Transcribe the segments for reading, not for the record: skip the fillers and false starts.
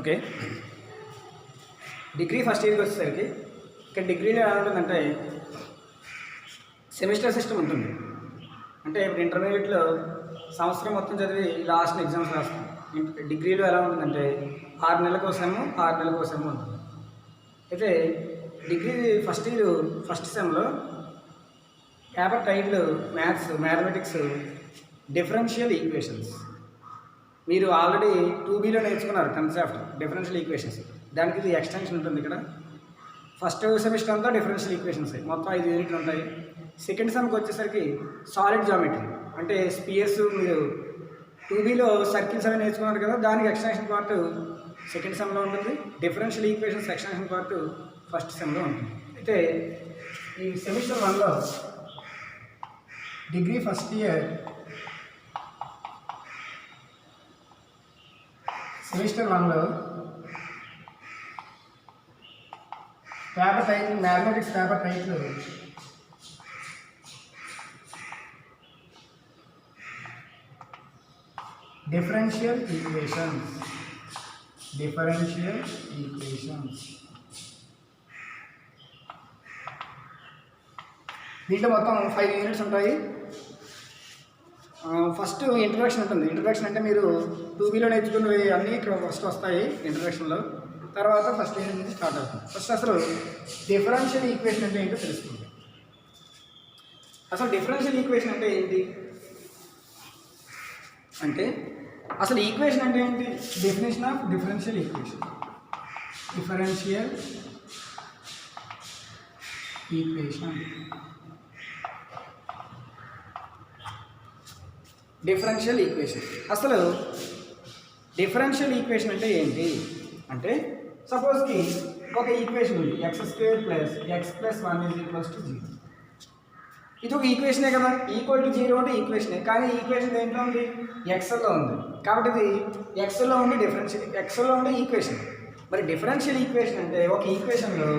Okay. Degree first ఇయర్కి వచ్చేసరికి ఇక్కడ డిగ్రీలో ఎలా ఉంటుందంటే సెమిస్టర్ సిస్టమ్ ఉంటుంది. అంటే ఇప్పుడు ఇంటర్మీడియట్లో సంవత్సరం మొత్తం చదివి లాస్ట్ ఎగ్జామ్స్ రాస్తాం. డిగ్రీలో ఎలా ఉంటుందంటే 6 నెలలకు సెమ్ 6 నెలలకు సెమ్ ఉంటుంది. అయితే డిగ్రీ ఫస్ట్ ఇయర్ ఫస్ట్ సెమ్లో paper title mathematics differential equations. మీరు ఆల్రెడీ 2Bలో నేర్చుకున్నారు కన్సెప్ట్ డిఫరెన్షియల్ ఈక్వేషన్స్. దానికి ఇది ఎక్స్టెన్షన్ ఉంటుంది. ఇక్కడ ఫస్ట్ సెమిస్టర్ అంతా డిఫరెన్షియల్ ఈక్వేషన్స్ మొత్తం 5 యూనిట్లు ఉంటాయి. సెకండ్ సెమ్కి వచ్చేసరికి సాలిడ్ జామెట్రీ అంటే స్పియర్స్. మీరు 2Bలో సర్కిల్స్ అవి నేర్చుకున్నారు కదా, దానికి ఎక్స్టెన్షన్ పార్ట్ సెకండ్ సెమ్లో ఉంటుంది. Differential equations extension part first సెమ్లో ఉంటుంది. అయితే ఈ సెమిస్టర్ 1లో డిగ్రీ ఫస్ట్ ఇయర్ సెమిస్టర్ 1లో paper title mathematics paper title differential equations. దీంట్లో మొత్తం 5 యూనిట్స్ ఉంటాయి. ఫస్ట్ ఇంట్రడక్షన్ ఉంటుంది. ఇంట్రడక్షన్ అంటే మీరు 2Bలో నేర్చుకున్నవి అన్నీ ఇక్కడ ఫస్ట్ వస్తాయి ఇంట్రడక్షన్లో. తర్వాత ఫస్ట్ యూనిట్ నుంచి స్టార్ట్ అవుతుంది. ఫస్ట్ అసలు డిఫరెన్షియల్ ఈక్వేషన్ అంటే ఏంటో తెలుస్తుంది. అసలు డిఫరెన్షియల్ ఈక్వేషన్ అంటే ఏంటి అంటే అసలు ఈక్వేషన్ అంటే ఏంటి? Definition of differential equation. Differential equation అసలు డిఫరెన్షియల్ ఈక్వేషన్ అంటే ఏంటి అంటే సపోజ్కి ఒక ఈక్వేషన్ ఉంది, x² + x + 1 = 0. ఇది ఒక ఈక్వేషనే కదా, ఈక్వల్ టు 0 అంటే ఈక్వేషనే. కానీ ఈక్వేషన్ దేంట్లో ఉంది? ఎక్స్లో ఉంది. కాబట్టి ఇది ఎక్స్లో ఉండి ఎక్స్లో ఉండే ఈక్వేషన్. మరి డిఫరెన్షియల్ ఈక్వేషన్ అంటే ఒక ఈక్వేషన్లో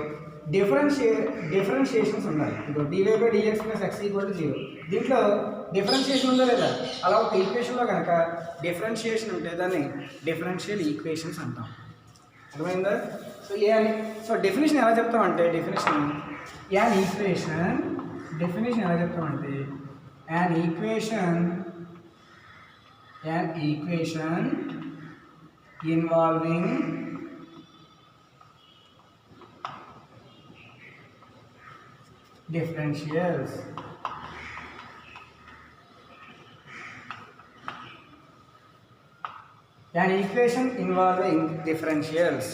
డిఫరెన్షియేషన్స్ ఉన్నాయి. ఇప్పుడు dy/dx + x = 0. దీంట్లో డిఫరెన్షియేషన్ ఉందా లేదా? అలా ఒక ఈక్వేషన్లో కనుక డిఫరెన్షియేషన్ ఉంటే దాన్ని డిఫరెన్షియల్ ఈక్వేషన్స్ అంటాం. అర్థమైందా? సో డెఫినేషన్ ఎలా చెప్తామంటే డెఫినేషన్ ఎలా చెప్తామంటే an equation involving differentials. An equation involving differentials.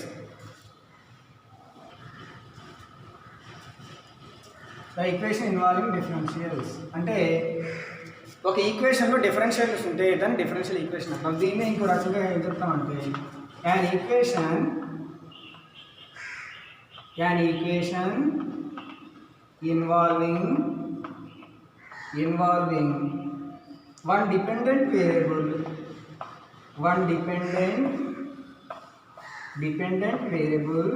The equation involving differentials అంటే ఒక ఈక్వేషన్లో డిఫరెన్షియల్స్ ఉంటే దాన్ని డిఫరెన్షియల్ ఈక్వేషన్ అంటాం. దీన్ని ఇంకో రకంగా ఏం చెప్తామంటే an equation involving one dependent variable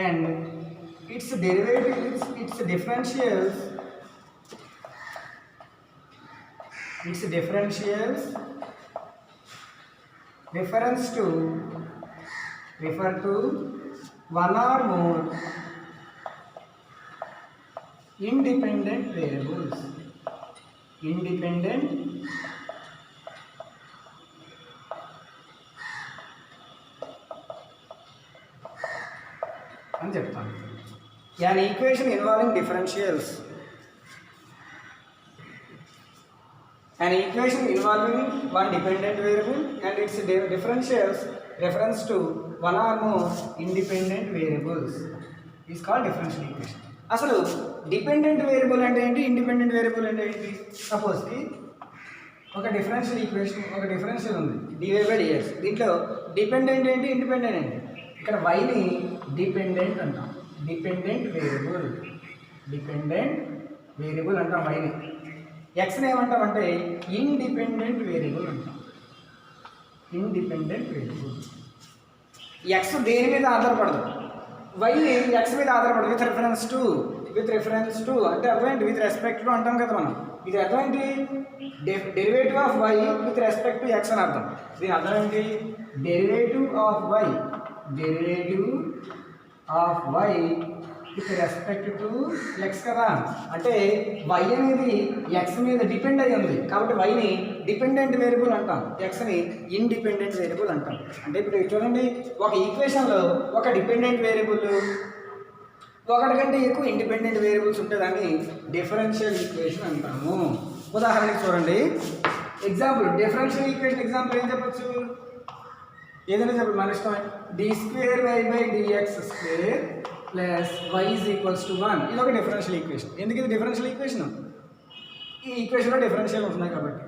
and its derivatives, its differentials refer to one or more independent variables. అని చెప్తాను. an equation involving differentials. An equation involving one dependent variable and its differentials reference to one or more independent variables is called differential equation. అసలు dependent variable అంటే ఏంటి, independent variable అంటే ఏంటి? సపోజ్కి ఒక differential equation, ఒక differential ఉంది dy/dx. దీంట్లో dependent ఏంటి, ఇండిపెండెంట్ ఏంటి? ఇక్కడ వైని డిపెండెంట్ అంటాం. డిపెండెంట్ వేరియబుల్ అంటాం వైని. ఎక్స్ని ఏమంటామంటే ఇండిపెండెంట్ వేరియబుల్ అంటాం. ఎక్స్ దేని మీద ఆధారపడదు, వై ఎక్స్ మీద ఆధారపడదు with reference to with reference to అంటే అర్థమేంటి విత్ రెస్పెక్ట్ టు అంటాం కదా మనం. ఇది అర్థమేంటి derivative of y with respect to x అని అర్థం. దీని అర్థం ఏంటి derivative of y with respect to x కదా. అంటే వై అనేది ఎక్స్ మీద డిపెండ్ అయ్యి ఉంది కాబట్టి వైని డిపెండెంట్ వేరియబుల్ అంటాం, ఎక్స్ని ఇండిపెండెంట్ వేరియబుల్ అంటాం. అంటే ఇప్పుడు చూడండి ఒక ఈక్వేషన్లో ఒక డిపెండెంట్ వేరియబుల్ ఒకటి కంటే ఎక్కువ ఇండిపెండెంట్ వేరియబుల్స్ ఉంటే దాన్ని డిఫరెన్షియల్ ఈక్వేషన్ అంటాము. ఉదాహరణకి చూడండి ఎగ్జాంపుల్ డిఫరెన్షియల్ ఈక్వేషన్ ఎగ్జాంపుల్ ఏం చెప్పచ్చు, ఏదైనా చెప్పండి మన ఇష్టమే. d²y/dx² ప్లస్ y = 1 ఇది ఒక డిఫరెన్షియల్ ఈక్వేషన్. ఎందుకు ఇది డిఫరెన్షియల్ ఈక్వేషన్, ఈ ఈక్వేషన్లో డిఫరెన్షియల్ ఉంటున్నాయి కాబట్టి.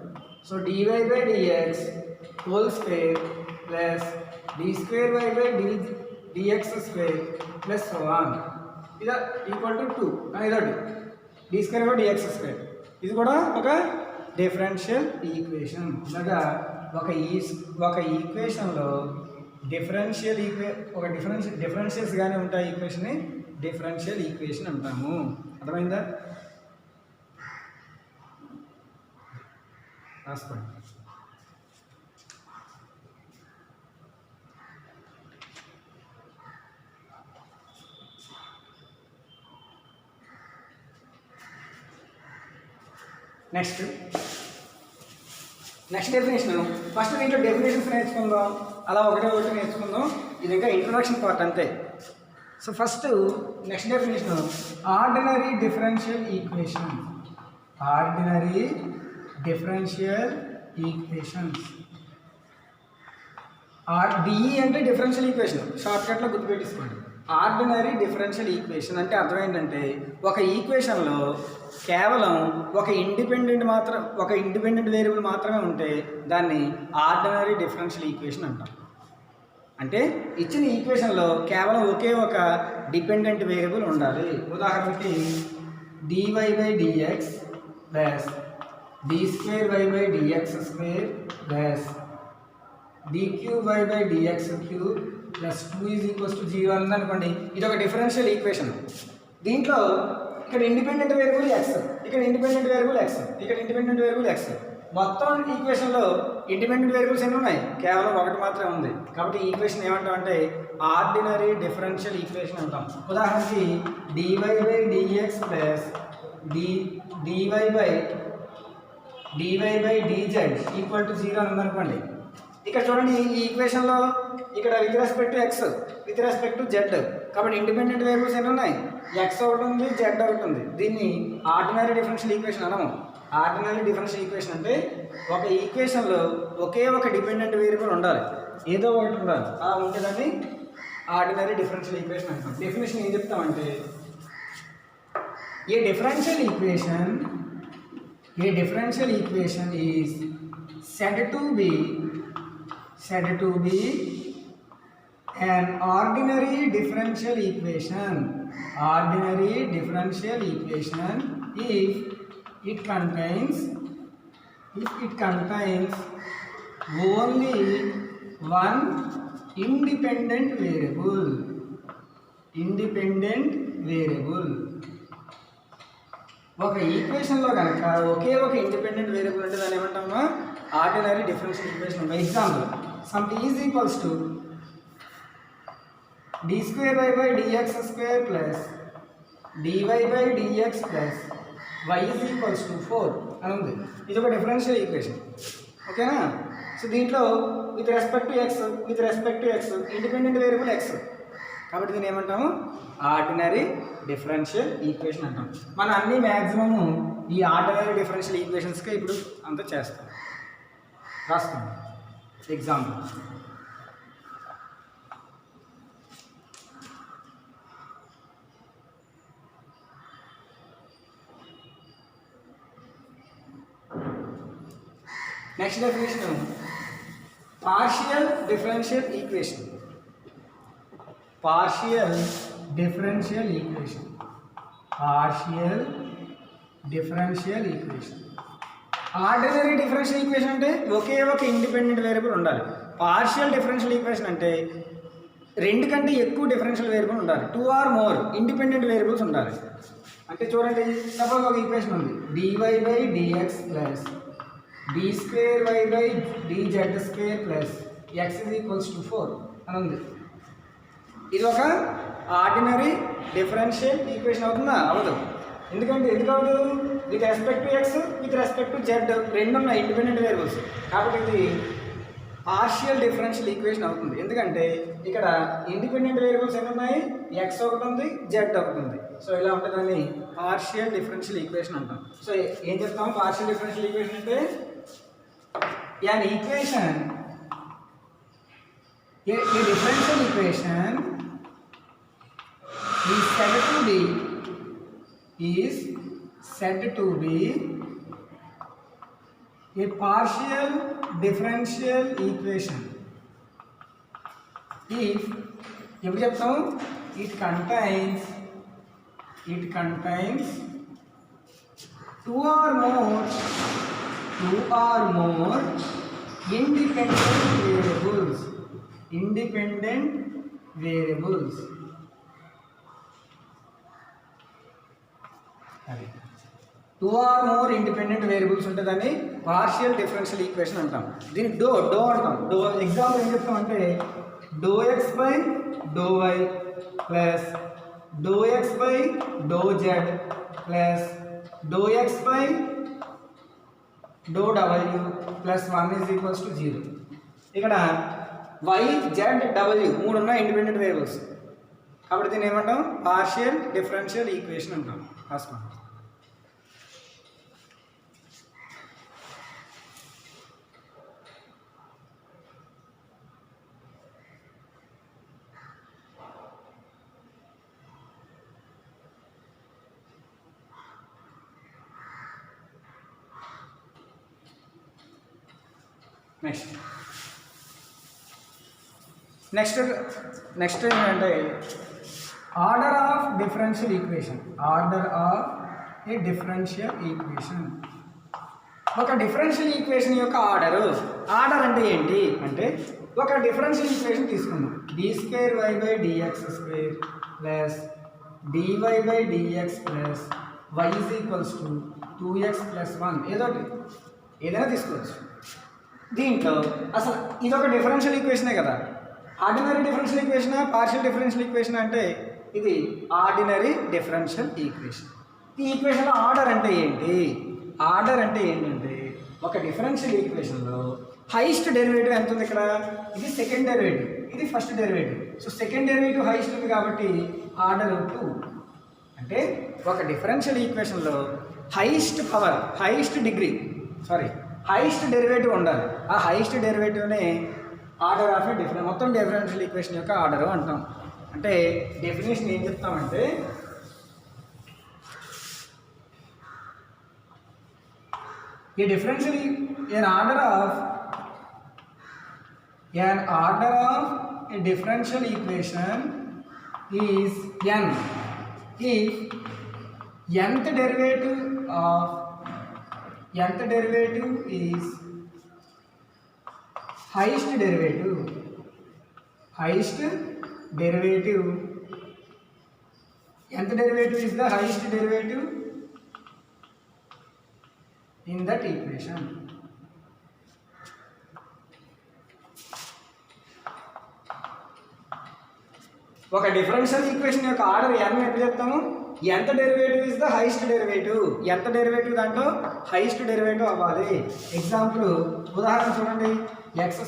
So dy/dx² plus d²y/dx² plus 1 ఇది ఈక్వల్ టు 2 ఇదొకటి d²/dx². ఇది కూడా ఒక డిఫరెన్షియల్ ఈక్వేషన్. అనగా ఒక ఈక్వేషన్లో డిఫరెన్షియల్స్ కానీ ఉంటాయి ఈక్వేషన్ని డిఫరెన్షియల్ ఈక్వేషన్ అంటాము. అర్థమైందా? రాసుకోండి. Next definition. ఫస్ట్ దీంట్లో డెఫినేషన్స్ నేర్చుకుందాం, అలా ఒకటి నేర్చుకుందాం. ఇది ఇంకా ఇంట్రొడక్షన్ పార్ట్ అంతే. So first next definition ordinary differential equation. DE అంటే డిఫరెన్షియల్ ఈక్వేషన్, షార్ట్కట్లో గుర్తుపెట్టేసుకోండి. ఆర్డినరీ డిఫరెన్షియల్ ఈక్వేషన్ అంటే అర్థం ఏంటంటే ఒక ఈక్వేషన్లో కేవలం ఒక ఇండిపెండెంట్ వేరియబుల్ మాత్రమే ఉంటే దాన్ని ఆర్డినరీ డిఫరెన్షియల్ ఈక్వేషన్ అంటాం. అంటే ఇచ్చిన ఈక్వేషన్లో కేవలం ఒకే ఒక డిపెండెంట్ వేరియబుల్ ఉండాలి. ఉదాహరణకి dy/dx plus d²y/dx² plus dq/dx³ plus 2 = 0 అనుకోండి. ఇది ఒక డిఫరెన్షియల్ ఈక్వేషన్. దీంట్లో ఇక్కడ ఇండిపెండెంట్ వేరియబుల్ ఎక్స్, ఇక్కడ ఇండిపెండెంట్ వేరియబుల్ ఎక్స్, ఇక్కడ ఇండిపెండెంట్ వేరియబుల్ ఎక్స్. మొత్తం ఈక్వేషన్లో ఇండిపెండెంట్ వేరియబుల్స్ ఎన్ని ఉన్నాయి, కేవలం ఒకటి మాత్రమే ఉంది. కాబట్టి ఈ ఈక్వేషన్ ఏమంటాం అంటే ఆర్డినరీ డిఫరెన్షియల్ ఈక్వేషన్ అంటాం. ఉదాహరణకి dy/dx ప్లస్ dy/dz = 0 అని ఉందనుకోండి. ఇక్కడ చూడండి ఈ ఈక్వేషన్లో ఇక్కడ with respect to x with respect to z, కాబట్టి ఇండిపెండెంట్ వేరియబుల్స్ ఎన్ని ఉన్నాయి, ఎక్స్ ఒకటి ఉంది, జెడ్ ఒకటి ఉంది. దీన్ని ఆర్డినరీ డిఫరెన్షియల్ ఈక్వేషన్ అనము. ఆర్డినరీ డిఫరెన్షియల్ ఈక్వేషన్ అంటే ఒక ఈక్వేషన్లో ఒకే ఒక డిపెండెంట్ వేరియబుల్ ఉండాలి, ఏదో ఒకటి ఉండాలి. అలా ఉంటుందని ఆర్డినరీ డిఫరెన్షియల్ ఈక్వేషన్ అంటాం. డెఫినేషన్ ఏం చెప్తామంటే a differential equation is said to be an ordinary differential equation if it contains only one independent variable. ఒక ఈక్వేషన్లో కనుక ఒకే ఒక ఇండిపెండెంట్ వేరియబుల్ అంటే దాన్ని ఏమంటామా ordinary differential equation. Example some t = d²y/dx² plus dy/dx plus y = 4 అని ఉంది. ఇది ఒక డిఫరెన్షియల్ ఈక్వేషన్. ఓకేనా? సో దీంట్లో with respect to x independent variable x, కాబట్టి దీన్ని ఏమంటాము ఆర్డినరీ డిఫరెన్షియల్ ఈక్వేషన్ అంటాం. మనం అన్ని మ్యాక్సిమము ఈ ఆర్డినరీ డిఫరెన్షియల్ ఈక్వేషన్స్కే ఇప్పుడు అంతా చేస్తాం. రాసుకోండి example. Next definition partial differential equation. Ordinary differential equation అంటే ఒకే ఒక ఇండిపెండెంట్ వేరియబుల్ ఉండాలి. పార్షియల్ డిఫరెన్షియల్ ఈక్వేషన్ అంటే రెండు కంటే ఎక్కువ డిఫరెన్షియల్ వేరియబుల్ ఉండాలి. 2 or more ఇండిపెండెంట్ వేరియబుల్స్ ఉండాలి. అంటే చూడండి, సపోజ్ ఒక ఈక్వేషన్ ఉంది, dy/dx plus d2y/dz² plus x = 4 అని ఉంది. ఇది ఒక ఆర్డినరీ డిఫరెన్షియల్ ఈక్వేషన్ అవుతుందా? అవ్వదు. ఎందుకు అవ్వదు? With respect to x, with respect to Z రెండు ఉన్నాయి ఇండిపెండెంట్ వేరియబుల్స్. కాబట్టి ఇది పార్షియల్ డిఫరెన్షియల్ ఈక్వేషన్ అవుతుంది. ఎందుకంటే ఇక్కడ ఇండిపెండెంట్ వేరియబుల్స్ ఎన్ని ఉన్నాయి? ఎక్స్ ఒకటి ఉంది, జెడ్ ఒకటి ఉంది. సో ఇలా ఉంటుందని పార్షియల్ డిఫరెన్షియల్ ఈక్వేషన్ అంటాం. సో ఏం చెప్తాము పార్షియల్ డిఫరెన్షియల్ ఈక్వేషన్ అంటే? an equation, a differential equation is said to be a partial differential equation if ఎప్పుడు చెప్తాం? it contains two or more independent variables. Two or more independent variables ఉంటుందని partial differential equation అంటాం. దీనికి do అంటాం. Example ఏం చెప్తామంటే ∂x/∂y plus ∂x/∂z plus ∂x/∂w plus 1 = 0. ఇక్కడ y, z, w మూడు ఉన్నాయి ఇండిపెండెంట్ వేరియబుల్స్. కాబట్టి దీన్ని ఏమంటాం? పార్షియల్ డిఫరెన్షియల్ ఈక్వేషన్ అంటాం. రాసుకోండి. నెక్స్ట్ ఏంటంటే ఆర్డర్ ఆఫ్ డిఫరెన్షియల్ ఈక్వేషన్. ఒక డిఫరెన్షియల్ ఈక్వేషన్ యొక్క ఆర్డర్ అంటే ఏంటి అంటే, ఒక డిఫరెన్షియల్ ఈక్వేషన్ తీసుకుందాం. d2y/dx² plus dy/dx plus y = 2x + 1 ఏదైనా తీసుకోవచ్చు. దీంట్లో అసలు ఇదొక డిఫరెన్షియల్ ఈక్వేషనే కదా. ఆర్డినరీ డిఫరెన్షియల్ ఈక్వేషనా, పార్షియల్ డిఫరెన్షియల్ ఈక్వేషన్ అంటే? ఇది ఆర్డినరీ డిఫరెన్షియల్ ఈక్వేషన్. ఈ ఈక్వేషన్లో ఆర్డర్ అంటే ఏంటంటే ఒక డిఫరెన్షియల్ ఈక్వేషన్లో హైయెస్ట్ డెరివేటివ్ ఎంత ఉంది? ఇక్కడ ఇది సెకండ్ డెరివేటివ్, ఇది first derivative. So second derivative highest ఉంది కాబట్టి ఆర్డర్ 2. అంటే ఒక డిఫరెన్షియల్ ఈక్వేషన్లో హైయెస్ట్ డెరివేటివ్ ఉండాలి. ఆ హైయెస్ట్ డెరివేటివ్నే ఆర్డర్ ఆఫ్ మొత్తం డిఫరెన్షియల్ ఈక్వేషన్ యొక్క ఆర్డర్ అంటాం. అంటే డెఫినేషన్ ఏం చెప్తామంటే, an order of a differential equation is n if nth derivative is highest derivative nth derivative is the highest derivative in that equation. ఒక differential equation యొక్క order n ఎప్పుడు చెప్తాము? ఎంత derivative is the highest derivative, ఎంత derivative దాంట్లో highest derivative అవ్వాలి. Example ఉదాహరణ చూడండి, x²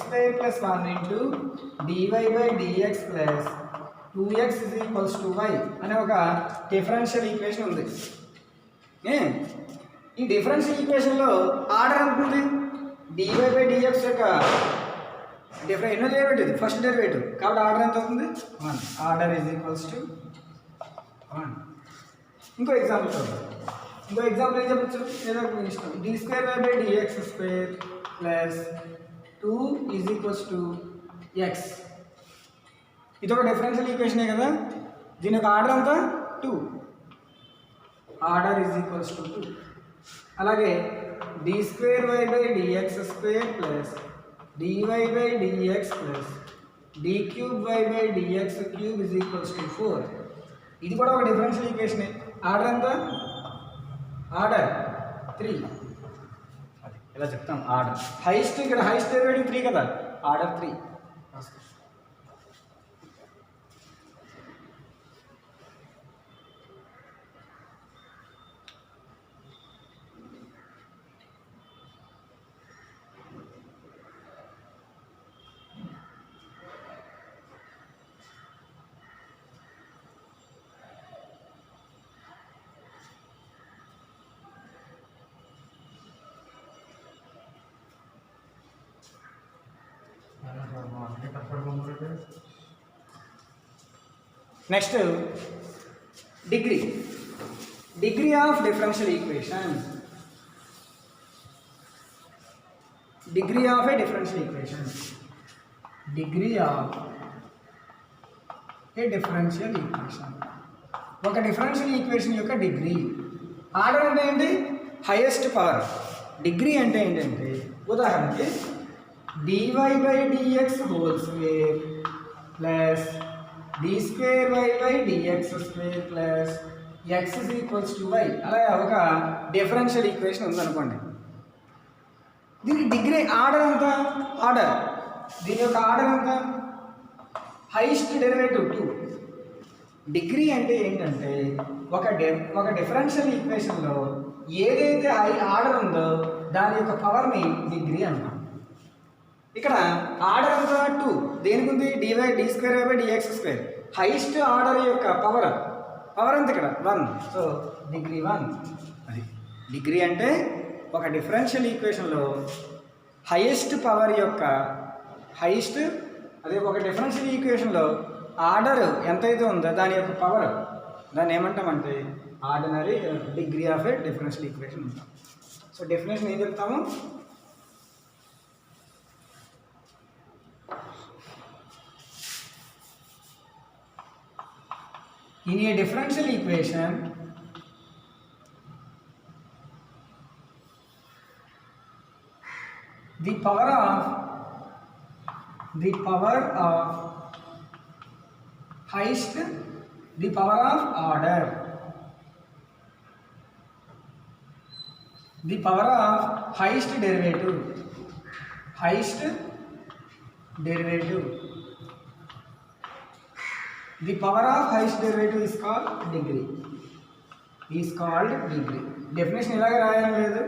+ 1 dy/dx plus 2x = y అనే ఒక డిఫరెన్షియల్ ఈక్వేషన్ ఉంది. ఈ డిఫరెన్షియల్ ఈక్వేషన్లో ఆర్డర్ ఎంత ఉంది? dy/dx యొక్క ఎన్నో డెరివేటివ్? First derivative. కాబట్టి ఆర్డర్ ఎంత అవుతుంది? 1. ఆర్డర్ = 1. ఇంకో ఎగ్జాంపుల్ చూద్దాం. ఏం చెప్పచ్చు? ఏదో ఇష్టం. d2y/dx² plus 2 = x. ఇది ఒక డిఫరెన్షియల్ ఈక్వేషనే కదా. దీని యొక్క ఆర్డర్ అంతా 2. ఆర్డర్ = 2. అలాగే d2y/dx² plus dy/dx plus d3y/dx³ = 4. ఇది కూడా ఒక డిఫరెన్షియల్ ఈక్వేషనే. ఆర్డర్ ఎంత? ఆర్డర్ 3. అది ఇలా చెప్తాం ఆర్డర్. హైయెస్ట్ ఇక్కడ హైయెస్ట్ డెరివేటివ్ 3 కదా, order 3. Next degree of differential equation. Degree of a differential equation. Degree of a differential equation. ఒక డిఫరెన్షియల్ ఈక్వేషన్ యొక్క డిగ్రీ. ఆర్డర్ అంటే ఏంటి? Highest power. డిగ్రీ అంటే ఏంటంటే ఉదాహరణకి dy/dx whole square plus d²y/dx² plus x = y. అలా ఒక differential equation ఉందనుకోండి. దీనికి డిగ్రీ ఆర్డర్ ఎంత? ఆర్డర్ దీని యొక్క ఆర్డర్ ఎంత? Highest derivative 2. డిగ్రీ అంటే ఏంటంటే ఒక డిఫరెన్షియల్ ఈక్వేషన్లో ఏదైతే ఆర్డర్ ఉందో దాని యొక్క పవర్ని డిగ్రీ అంటాం. ఇక్కడ ఆర్డర్ ఎంత? 2. దేనికి ఉంది? d²y/dx². హైయెస్ట్ ఆర్డర్ యొక్క పవర్ ఎంత ఇక్కడ? 1. So degree 1. అది డిగ్రీ అంటే ఒక డిఫరెన్షియల్ ఈక్వేషన్లో హైయెస్ట్ పవర్ యొక్క అదే ఒక డిఫరెన్షియల్ ఈక్వేషన్లో ఆర్డర్ ఎంతైతే ఉందో దాని యొక్క పవర్, దాన్ని ఏమంటామంటే ordinary degree of a differential equation ఉంటాం. సో డెఫినేషన్ ఏం చెప్తాము? In a differential equation, the power of highest, the power of order, the power of highest derivative, the power of highest derivative is called degree. Definition ఇలాగే రాయడం లేదు,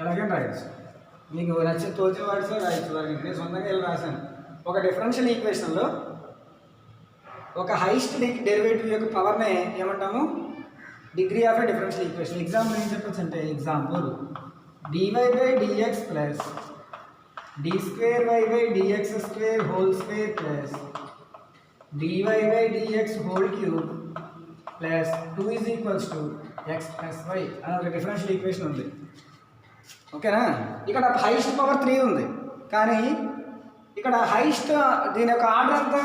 ఎలాగే రాయచ్చు. మీకు నచ్చే తోచిన వాడిసే రాయచ్చు. నేను సొంతంగా ఇలా రాశాను. ఒక డిఫరెన్షియల్ ఈక్వేషన్లో ఒక హైయెస్ట్ డెరివేటివ్ యొక్క పవర్నే ఏమంటాము? Degree of a differential equation. Example ఏం చెప్పచ్చు అంటే, example dy/dx plus d²y/dx² whole square plus dy/dx whole cube plus 2 = x + y అని ఒక డిఫరెన్షియల్ ఈక్వేషన్ ఉంది. ఓకేనా? ఇక్కడ హైయెస్ట్ పవర్ 3 ఉంది, కానీ ఇక్కడ హైయెస్ట్ దీని యొక్క ఆర్డర్ ఎంత?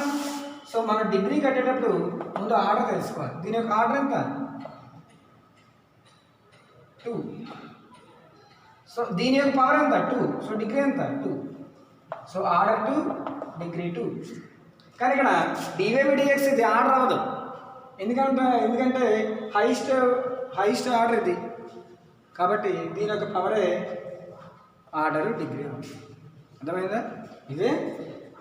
సో మనం డిగ్రీ కట్టేటప్పుడు ముందు ఆర్డర్ తెలుసుకోవాలి. దీని యొక్క ఆర్డర్ ఎంత? 2. సో దీని యొక్క పవర్ ఎంత? 2. సో డిగ్రీ ఎంత? 2. So order 2, degree 2. కానీ ఇక్కడ dy/dx ఇది ఆర్డర్ అవ్వదు. ఎందుకంటే హైయెస్ట్ ఆర్డర్ ఇది, కాబట్టి దీని యొక్క పవరే ఆర్డర్ డిగ్రీ అవుతుంది. అర్థమైందా? ఇదే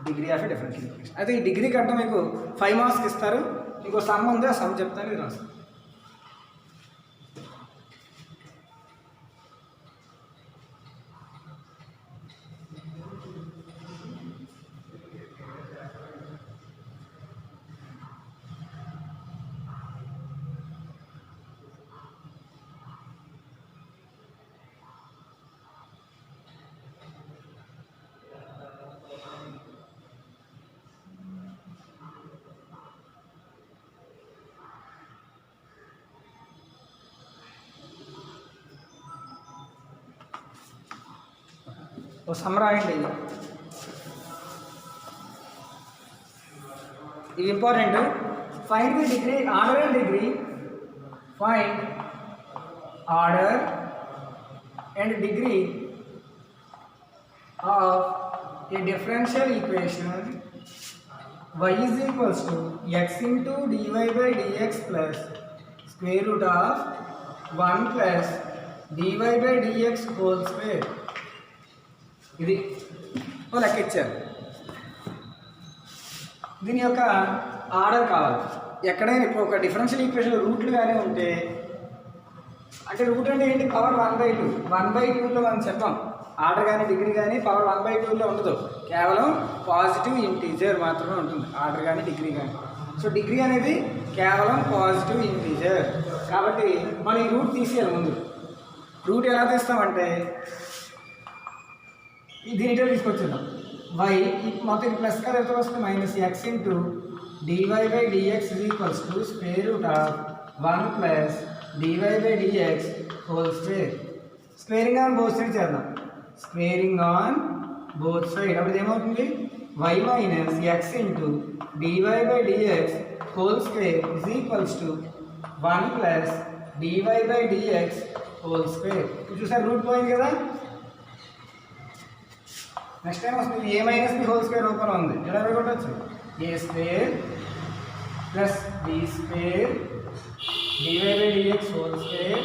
degree of a differential equation. అయితే ఈ డిగ్రీ కంటే మీకు 5 మార్క్స్ ఇస్తారు. ఇంకో సమ్ ఉంది, ఆ సమ్ చెప్తాను, ఇది రాస్తాను. ఓ సమ్ రాయండి. ఇది important. Find the degree, order and degree. Find order and degree of a differential equation y = x * dy/dx plus square root of 1 plus dy by dx whole square. ఇది లెక్క ఇచ్చారు. దీని యొక్క ఆర్డర్ కావాలి. ఎక్కడైనా ఇప్పుడు ఒక డిఫరెన్షియల్ ఈక్వేషన్ రూట్లు కానీ ఉంటే, అంటే రూట్ అంటే ఏంటి, పవర్ 1/2. 1/2లో మనం చెప్పాం. ఆర్డర్ కానీ డిగ్రీ కానీ పవర్ 1/2లో ఉండదు, కేవలం పాజిటివ్ ఇంటీజర్ మాత్రమే ఉంటుంది, ఆర్డర్ కానీ డిగ్రీ కానీ. సో డిగ్రీ అనేది కేవలం పాజిటివ్ ఇంటీజర్. కాబట్టి మనం ఈ రూట్ తీసేయాలి. ముందు రూట్ ఎలా తీస్తామంటే దీనితో తీసుకొచ్చేద్దాం. వై మొత్తం ప్లస్ కదా ఎంత వస్తుంది, minus x into dy by dx equals to square root of 1 plus dy by dx whole square. Squaring on both side చేద్దాం. స్క్వేరింగ్ ఆన్ బోత్ సైడ్ అప్పుడు ఏమవుతుంది, y minus x into dy by dx whole square is equals to 1 plus dy by dx whole square. చూసారు root పోయింది కదా. Next time వస్తుంది a minus b whole square రూపంలో ఉంది. ఎలా కొట్టచ్చు, a square plus b square dy by dx whole square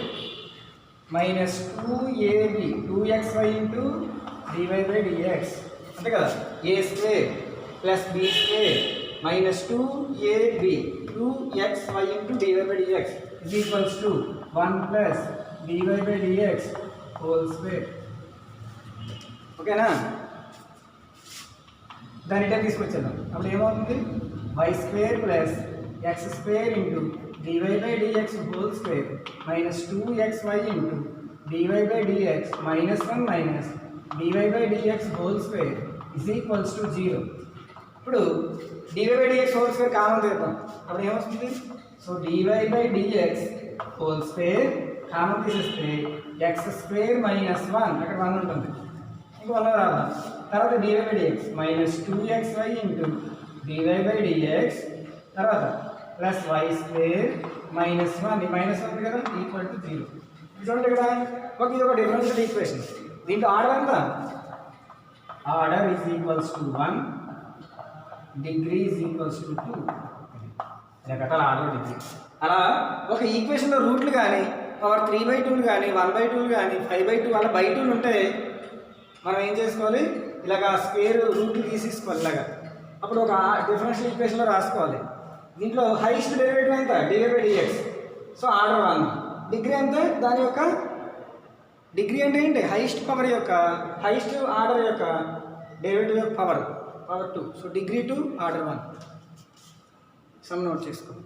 minus 2ab 2xy into dy by dx. అంతే కదా. A square plus b square minus 2ab 2xy into dy by dx is equals to 1 plus dy by dx whole square. ఓకేనా. దాని time తీసుకొచ్చేద్దాం. అప్పుడు ఏమవుతుంది, y square plus x square into dy by dx whole square minus 2xy into dy by dx minus 1 minus dy by dx whole square is equals to 0. ఇప్పుడు dy by dx whole square common తీద్దాం. అప్పుడు ఏమొస్తుంది, so dy by dx whole square common తీసేస్తే x square minus 1 అక్కడ 1 ఉంటుంది, ఇంకో 1 రాద్దాం. తర్వాత dy by dx minus 2xy into dy by dx తర్వాత plus y square minus 1 minus 1 కదా ఈక్వల్ టు 0. చూడండి ఇక్కడ ఇది ఒక డిఫరెన్షియల్ ఈక్వేషన్. దీంట్లో ఆర్డర్ ఎంత, order is equals to 1, degree is equals to 2. ఇలా కట్టాలి ఆర్డర్ డిగ్రీ. అలా ఒక ఈక్వేషన్లో రూట్లు కానీ పవర్ 3/2 కానీ 1/2 కానీ 5/2 అలా బై 2 ఉంటే మనం ఏం చేసుకోవాలి, ఇలాగా స్క్వేర్ రూట్లు తీసేసుకోవాలి ఇలాగా. అప్పుడు ఒక డిఫరెన్షియల్ ఈక్వేషన్లో రాసుకోవాలి. దీంట్లో హైయెస్ట్ డెరివేటివ్ ఎంత, d y by d x. So order 1. Degree ఎంత, దాని యొక్క డిగ్రీ అంటే ఏంటి, హైయెస్ట్ పవర్ యొక్క హైయెస్ట్ ఆర్డర్ యొక్క డెరివేటివ్ యొక్క power 2. So degree two order 1. Some note చేసుకోండి.